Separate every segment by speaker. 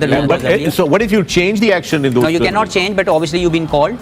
Speaker 1: the rule was earlier.
Speaker 2: So what if you change the action in those?
Speaker 1: No, you cannot change, but obviously you've been called.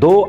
Speaker 3: 2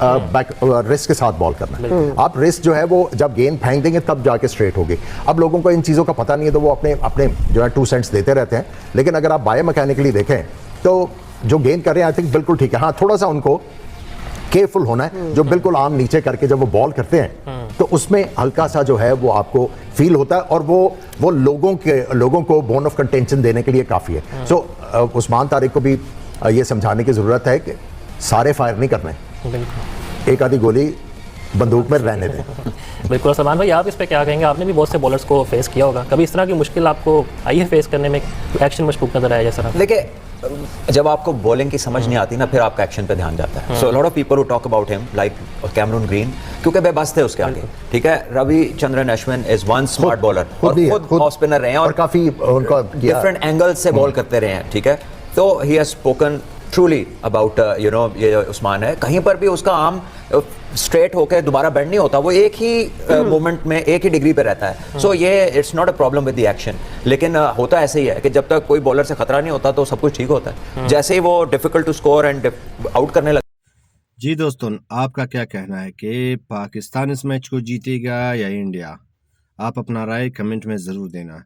Speaker 4: back risk के साथ ball करना है। आप risk जो है वो जब गेंद फेंक देंगे तब जाके स्ट्रेट होगी। अब लोगों को इन चीज़ों का पता नहीं है तो वो अपने अपने जो है 2 सेंट्स देते रहते हैं, लेकिन अगर आप बायोमैकेनिकली देखें तो जो गेंद कर रहे हैं आई थिंक बिल्कुल ठीक है। हाँ, थोड़ा सा उनको केयरफुल होना है, जो बिल्कुल आम नीचे करके जब वो बॉल करते हैं तो उसमें हल्का सा जो है वो आपको फील होता है और वो लोगों को बोन ऑफ कंटेंशन देने के लिए काफ़ी है। सो उस्मान तारिक को भी ये समझाने की ज़रूरत है कि सारे फायर नहीं करने, एक आधी गोली बंदूक में रहने दें।
Speaker 5: बिल्कुल। सलमान भाई, आप इस पे क्या कहेंगे? आपने भी बहुत से बॉलर्स को फेस किया होगा, कभी इस तरह की मुश्किल आपको आई है फेस करने में, एक्शन मशकूक नजर आया जैसा?
Speaker 6: देखिए, जब आपको बॉलिंग की समझ नहीं आती ना, फिर आपका एक्शन पे ध्यान जाता है। So lot of people who talk about him like Cameron Green, क्योंकि बेबस थे उसके आगे, ठीक है। Ravichandran Ashwin is one smart bowler और खुद ऑफ स्पिनर रहे हैं और
Speaker 4: काफी उनका
Speaker 6: डिफरेंट एंगल से बॉल करते रहे हैं, ठीक है। तो he has spoken truly about you know, ये उस्मान है, कहीं पर भी उसका आर्म स्ट्रेट होकर दोबारा बेंड नहीं होता, वो एक ही मोमेंट में एक ही डिग्री पे रहता है। सो ये it's not a problem with the action, लेकिन होता ऐसे ही है कि जब तक कोई बॉलर से खतरा नहीं होता तो सब कुछ ठीक होता है। जैसे ही वो difficult to score and out करने लगा।
Speaker 7: जी दोस्तों, आपका क्या कहना है कि पाकिस्तान इस मैच को जीतेगा या इंडिया? आप अपना राय कमेंट में ज़रूर देना।